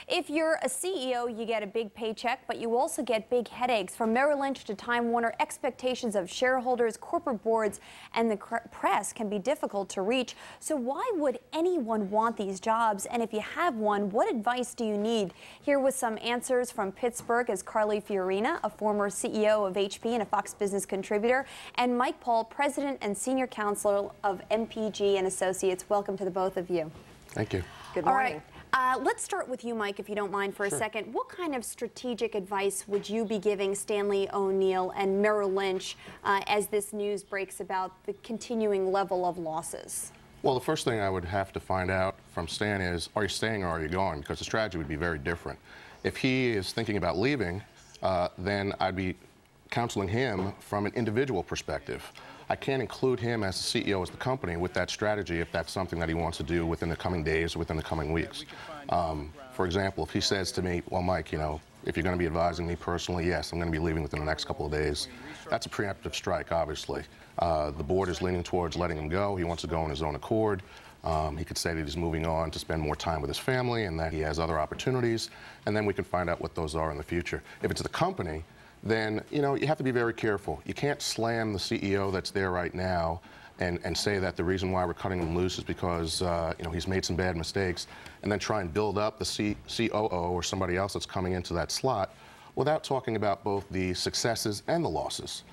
If you're a CEO, you get a big paycheck, but you also get big headaches. From Merrill Lynch to Time Warner, expectations of shareholders, corporate boards, and the press can be difficult to reach. So why would anyone want these jobs? And if you have one, what advice do you need? Here with some answers from Pittsburgh is Carly Fiorina, a former CEO of HP and a Fox Business contributor, and Mike Paul, president and senior counsel of MPG and Associates. Welcome to the both of you. Thank you. Good morning. All right. Let's start with you, Mike, if you don't mind for a second. What kind of strategic advice would you be giving Stanley O'Neill and Merrill Lynch as this news breaks about the continuing level of losses? Well, the first thing I would have to find out from Stan is, are you staying or are you going? Because the strategy would be very different. If he is thinking about leaving, then I'd be counseling him from an individual perspective. I can't include him as the CEO of the company with that strategy if that's something that he wants to do within the coming days or within the coming weeks. For example, if he says to me, well, Mike, you know, if you're going to be advising me personally, yes, I'm going to be leaving within the next couple of days. That's a preemptive strike, obviously. The board is leaning towards letting him go. He wants to go on his own accord. He could say that he's moving on to spend more time with his family and that he has other opportunities, and then we can find out what those are in the future. If it's the company, then, you know, you have to be very careful. You can't slam the CEO that's there right now and say that the reason why we're cutting him loose is because, you know, he's made some bad mistakes, and then try and build up the COO or somebody else that's coming into that slot without talking about both the successes and the losses.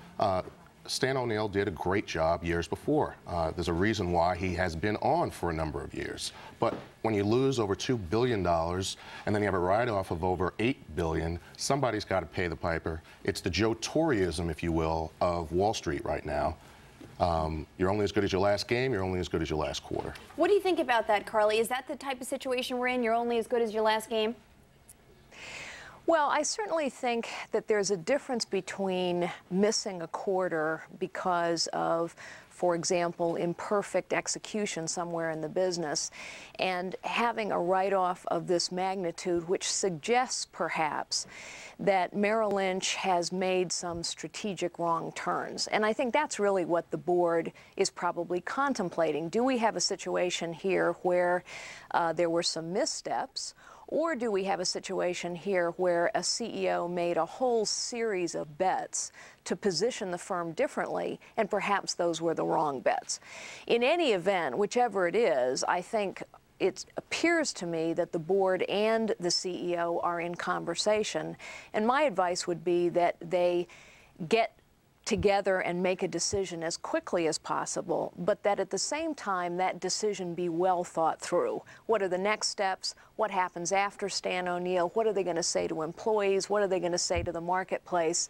Stan O'Neill did a great job years before. There's a reason why he has been on for a number of years. But when you lose over $2 billion and then you have a write-off of over $8 billion, somebody's got to pay the piper. It's the Joe Torreism, if you will, of Wall Street right now. You're only as good as your last game. You're only as good as your last quarter. What do you think about that, Carly? Is that the type of situation we're in? You're only as good as your last game? Well, I certainly think that there's a difference between missing a quarter because of, for example, imperfect execution somewhere in the business, and having a write-off of this magnitude, which suggests perhaps that Merrill Lynch has made some strategic wrong turns. And I think that's really what the board is probably contemplating. Do we have a situation here where there were some missteps? Or do we have a situation here where a CEO made a whole series of bets to position the firm differently, and perhaps those were the wrong bets? In any event, whichever it is, I think it appears to me that the board and the CEO are in conversation, and my advice would be that they get together and make a decision as quickly as possible, but that at the same time that decision be well thought through. What are the next steps? What happens after Stan O'Neill? What are they going to say to employees? What are they going to say to the marketplace?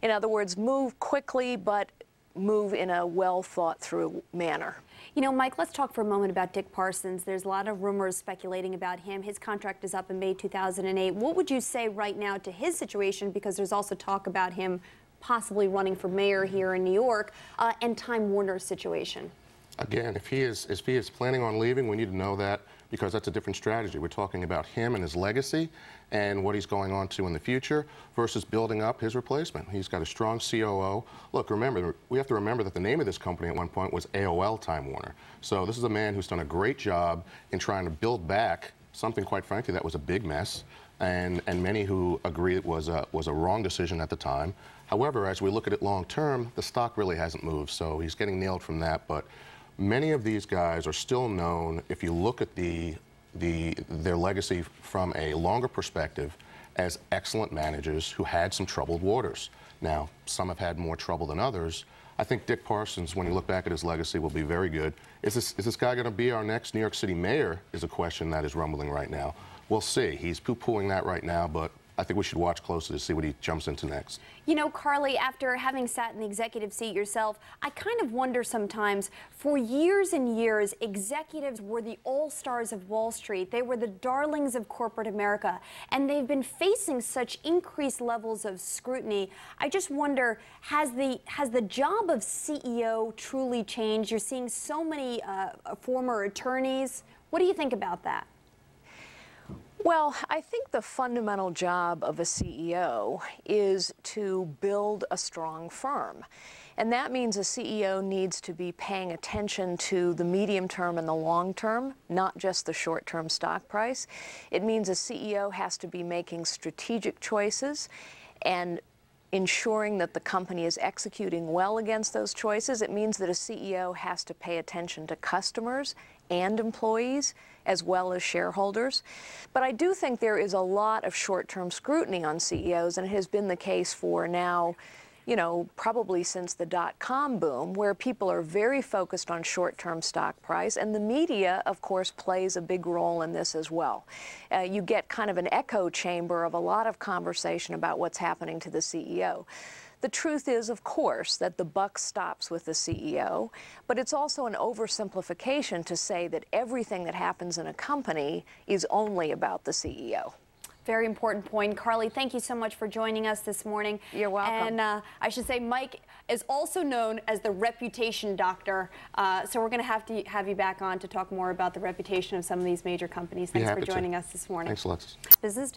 In other words, move quickly, but move in a well thought through manner. You know, Mike, let's talk for a moment about Dick Parsons. There's a lot of rumors speculating about him. His contract is up in May 2008. What would you say right now to his situation? Because there's also talk about him possibly running for mayor here in New York, and Time Warner's situation. Again, if he is planning on leaving, we need to know that, because that's a different strategy. We're talking about him and his legacy and what he's going on to in the future versus building up his replacement. He's got a strong COO. Look, remember, we have to remember that the name of this company at one point was AOL Time Warner. So this is a man who's done a great job in trying to build back something, quite frankly, that was a big mess, and many who agree it was a wrong decision at the time. However, as we look at it long term, the stock really hasn't moved, so he's getting nailed from that. But many of these guys are still known, if you look at their legacy from a longer perspective, as excellent managers who had some troubled waters. Now, some have had more trouble than others. I think Dick Parsons, when you look back at his legacy, will be very good. Is this guy going to be our next New York City mayor, is a question that is rumbling right now. We'll see. He's poo-pooing that right now, but I think we should watch closely to see what he jumps into next. You know, Carly, after having sat in the executive seat yourself, I kind of wonder sometimes, for years and years, executives were the all-stars of Wall Street. They were the darlings of corporate America, and they've been facing such increased levels of scrutiny. I just wonder, has the job of CEO truly changed? You're seeing so many former attorneys. What do you think about that? Well, I think the fundamental job of a CEO is to build a strong firm. And that means a CEO needs to be paying attention to the medium term and the long term, not just the short term stock price. It means a CEO has to be making strategic choices and ensuring that the company is executing well against those choices. It means that a CEO has to pay attention to customers and employees as well as shareholders. But I do think there is a lot of short-term scrutiny on CEOs, and it has been the case for now, probably since the dot-com boom, where people are very focused on short-term stock price, and the media, of course, plays a big role in this as well. You get kind of an echo chamber of a lot of conversation about what's happening to the CEO. The truth is, of course, that the buck stops with the CEO, but it's also an oversimplification to say that everything that happens in a company is only about the CEO. Very important point. Carly, thank you so much for joining us this morning. You're welcome. And I should say Mike is also known as the reputation doctor. So we're going to have you back on to talk more about the reputation of some of these major companies. Thanks for joining us this morning. Thanks, Alexis. Business